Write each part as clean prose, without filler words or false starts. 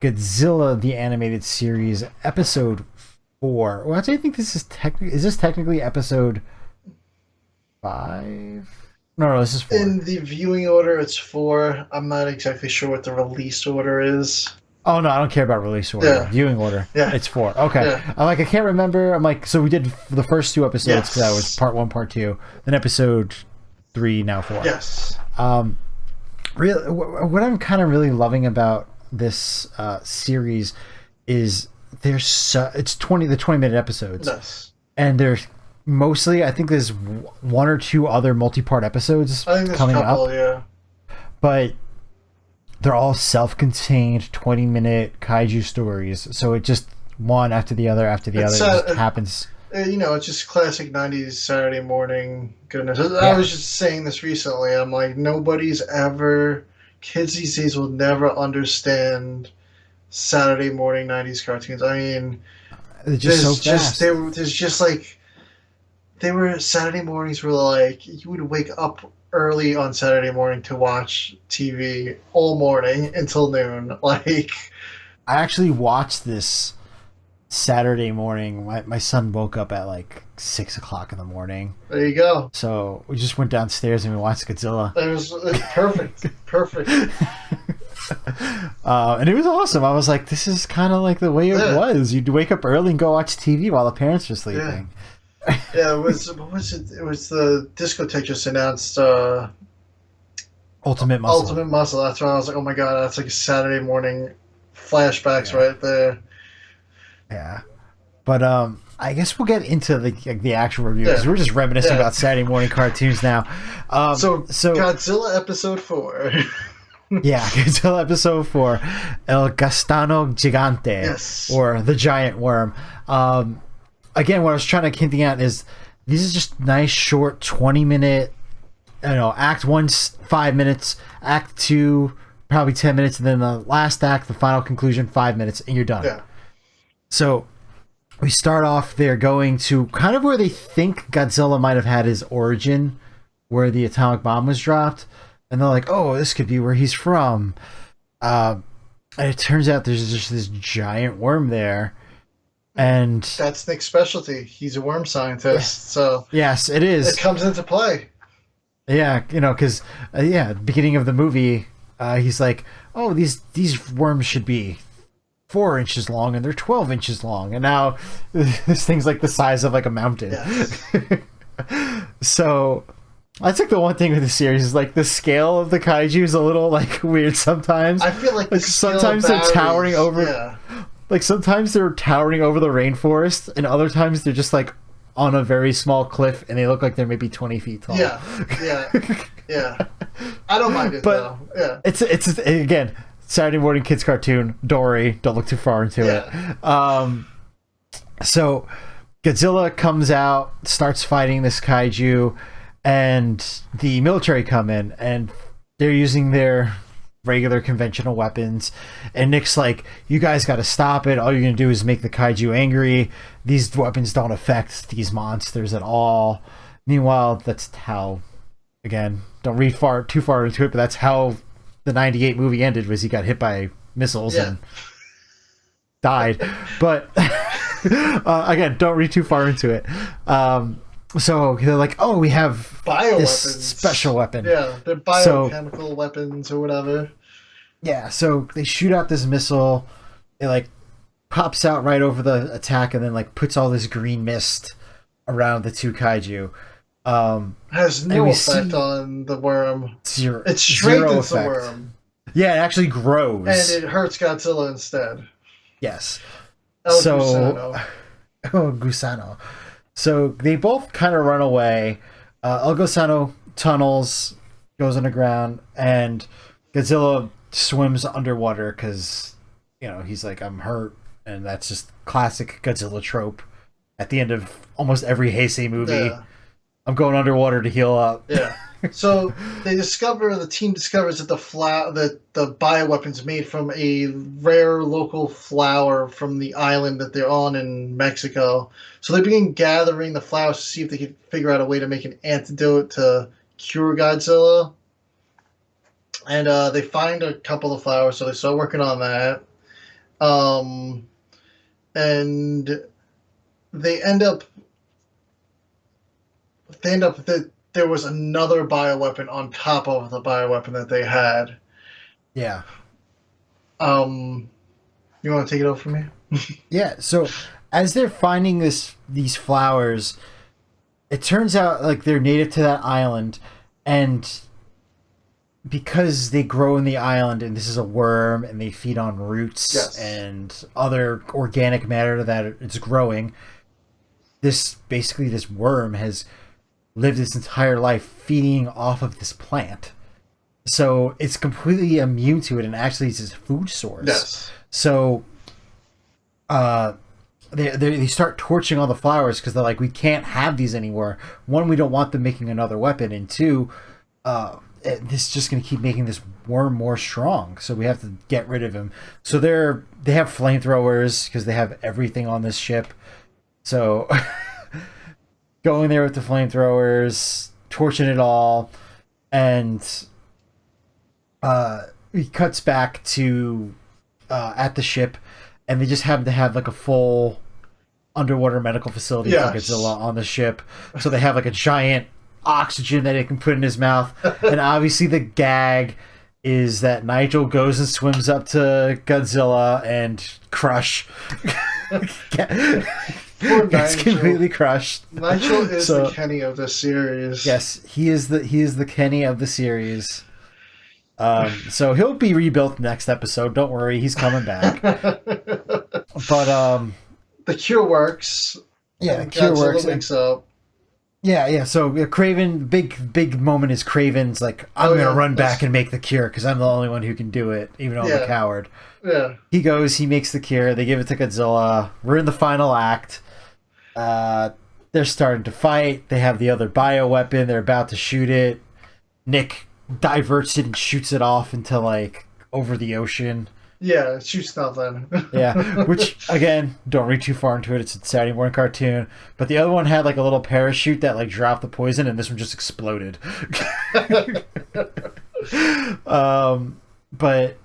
Godzilla the Animated Series, episode 4. Well, actually, I think this is technically. Is this technically episode 5? No, this is 4. In the viewing order, it's 4. I'm not exactly sure what the release order is. Oh no, I don't care about release order. Yeah. Viewing order. Yeah. It's 4. Okay. Yeah. I'm like, I can't remember. I'm like, so we did the first 2 episodes because that was part 1, part 2. Then episode 3, now 4. Yes. Really, what I'm kind of really loving about this series is it's the 20-minute episodes. Yes. And there's mostly, I think there's 1 or 2 other multi-part episodes I think there's coming a couple, up. yeah. But they're all self-contained 20-minute kaiju stories. So it just one after the other after the other. It just happens. It's just classic 90s Saturday morning goodness. Yeah. I was just saying this recently. I'm like, kids these days will never understand Saturday morning 90s cartoons. I mean, They're just so fast. There's just like, Saturday mornings were like, you would wake up early on Saturday morning to watch TV all morning until noon. Like, I actually watched this Saturday morning. My son woke up at like 6 o'clock in the morning. There you go. So we just went downstairs and we watched Godzilla. It was perfect. Perfect. And it was awesome. I was like, this is kind of like the way it was. You'd wake up early and go watch TV while the parents were sleeping. Yeah, it was. What was it? It was the Discotheque just announced Ultimate Muscle. Ultimate Muscle. That's why I was like, oh my god, that's like a Saturday morning flashbacks right there. Yeah, but I guess we'll get into the actual review because we're just reminiscing about Saturday morning cartoons now. So Godzilla episode 4. Yeah, Godzilla episode 4, El Gusano Gigante, or the Giant Worm. Again, what I was trying to hinting at is these are just nice, short, 20-minute. Act 1's 5 minutes, Act 2 probably 10 minutes, and then the last act, the final conclusion, 5 minutes, and you're done. Yeah. So we start off there going to kind of where they think Godzilla might have had his origin, where the atomic bomb was dropped, and they're like, oh, this could be where he's from. And it turns out there's just this giant worm there. And that's Nick's specialty. He's a worm scientist. So yes, it is. It comes into play. Yeah, because beginning of the movie, he's like, "Oh, these worms should be 4 inches long, and they're 12 inches long, and now this thing's like the size of like a mountain." Yes. So that's like the one thing with the series is like the scale of the kaiju is a little like weird sometimes. I feel like sometimes they're towering over. Yeah. Like sometimes they're towering over the rainforest, and other times they're just like on a very small cliff, and they look like they're maybe 20 feet tall. Yeah. I don't mind it though. Yeah. It's again Saturday morning kids cartoon. Don't worry, don't look too far into it. So Godzilla comes out, starts fighting this kaiju, and the military come in, and they're using their regular conventional weapons, and Nick's like, you guys got to stop it. All you're gonna do is make the kaiju angry. These weapons don't affect these monsters at all. Meanwhile, that's how, again, don't read too far into it, but that's how the 98 movie ended, was he got hit by missiles and died. But again, don't read too far into it. So they're like, oh, we have this special weapon. Yeah, they're biochemical weapons or whatever. Yeah, so they shoot out this missile. It like pops out right over the attack and then like puts all this green mist around the 2 kaiju. Has no effect on the worm. Zero. It strengthens the worm. Yeah, it actually grows. And it hurts Godzilla instead. Yes. Gusano. Oh, Gusano. So they both kind of run away. El Gusano tunnels, goes underground, and Godzilla swims underwater because, he's like, I'm hurt. And that's just classic Godzilla trope at the end of almost every Heisei movie. Yeah. I'm going underwater to heal up. Yeah. So the team discovers that the bioweapon's made from a rare local flower from the island that they're on in Mexico. So they begin gathering the flowers to see if they can figure out a way to make an antidote to cure Godzilla. And they find a couple of flowers, so they start working on that. Um, and they end up that there was another bioweapon on top of the bioweapon that they had. Yeah. Um, you want to take it over from me? Yeah. So as they're finding these flowers, it turns out like they're native to that island, and because they grow in the island and this is a worm and they feed on roots Yes. and other organic matter that it's growing, this worm has lived its entire life feeding off of this plant. So it's completely immune to it and actually it's its food source. Yes. So uh they start torching all the flowers because they're like, we can't have these anymore. One, we don't want them making another weapon, and two, this is just going to keep making this worm more strong. So we have to get rid of him. So they have flamethrowers because they have everything on this ship. So going there with the flamethrowers, torching it all, and he cuts back to at the ship, and they just happen to have like a full underwater medical facility for Yes. Godzilla on the ship. So they have like a giant oxygen that it can put in his mouth. And obviously the gag is that Nigel goes and swims up to Godzilla and crush. Poor Gets Nigel. completely crushed. Nigel is So- the Kenny of this series. Yes, he is the Kenny of the series. So he'll be rebuilt next episode. Don't worry, he's coming back. But The cure works. yeah, and Cure Godzilla works. wakes up. Yeah. So Craven, big moment is Craven's like, I'm Oh, gonna yeah, run that's- back and make the cure because I'm the only one who can do it, even though I'm a Yeah. coward. Yeah. He goes, he makes the cure. They give it to Godzilla. We're in the final act. They're starting to fight. They have the other bioweapon. They're about to shoot it. Nick diverts it and shoots it off into like over the ocean. Yeah, it shoots nothing. Yeah, which again, don't read too far into it. It's a Saturday morning cartoon. But the other one had like a little parachute that like dropped the poison, and this one just exploded. But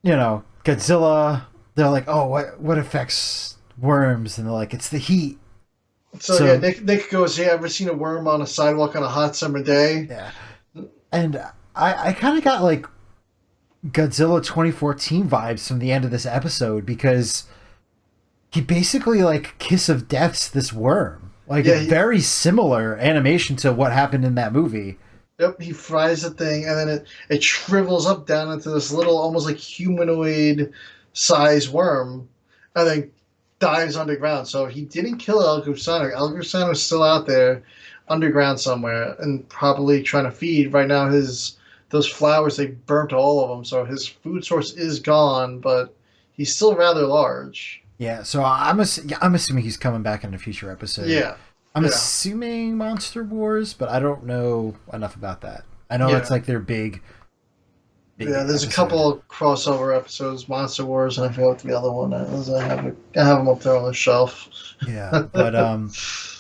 you know, Godzilla. They're like, oh, what affects worms? And they're like, it's the heat. So, So- yeah, Nick goes, "Yeah, ever seen a worm on a sidewalk on a hot summer day?" Yeah, and I kind of got like Godzilla 2014 vibes from the end of this episode because he basically like kiss of deaths this worm. Like Yeah, a very similar animation to what happened in that movie. Yep, he fries the thing, and then it shrivels up down into this little, almost like humanoid size worm, and then dives underground. So he didn't kill El Gusano. El Gusano is still out there underground somewhere and probably trying to feed. Right now, those flowers, they burnt all of them, so his food source is gone, but he's still rather large. Yeah, so I'm assuming he's coming back in a future episode. Yeah. I'm yeah. assuming Monster Wars, but I don't know enough about that. I know Yeah. it's like their big Yeah, there's a episode. couple of crossover episodes, Monster Wars, and I forgot what the other one is. I have them up there on the shelf. Yeah, but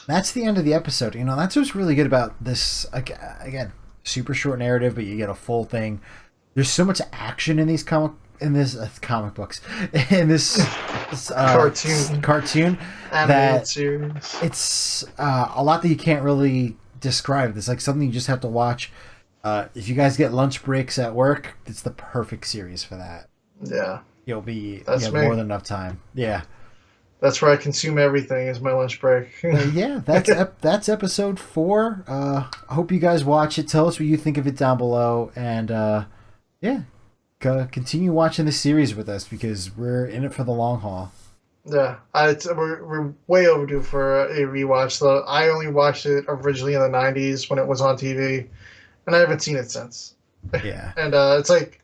that's the end of the episode. You know, that's what's really good about this. Again, super short narrative, but you get a full thing. There's so much action in these comic books in this cartoon Animated that series. it's a lot that you can't really describe. It's like something you just have to watch. If you guys get lunch breaks at work, it's the perfect series for that. Yeah. You That's have me. more than enough time. Yeah. That's where I consume everything is my lunch break. Yeah, that's episode 4. I hope you guys watch it. Tell us what you think of it down below, and yeah, continue watching the series with us because we're in it for the long haul. Yeah, we're way overdue for a rewatch. Though I only watched it originally in the '90s when it was on TV, and I haven't seen it since. Yeah, And it's like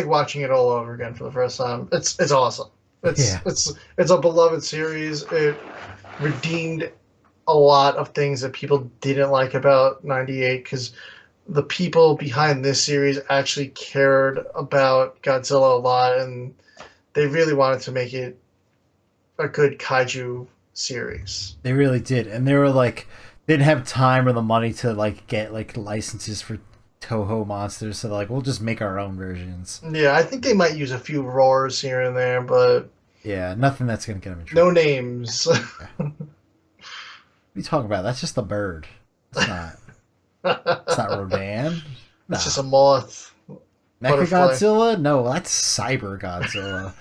watching it all over again for the first time. It's awesome. It's a beloved series. It redeemed a lot of things that people didn't like about '98 because the people behind this series actually cared about Godzilla a lot, and they really wanted to make it a good kaiju series. they really did, and they were like, they didn't have time or the money to like get like licenses for Toho monsters, so they're like, we'll just make our own versions. Yeah, I think they might use a few roars here and there, but Yeah, nothing that's gonna get them in no trouble. names. Yeah. What are you talking about? That's just a bird. It's not. It's not Rodan. It's just Nah. a moth, Mecha butterfly. Godzilla? No, that's Cyber Godzilla.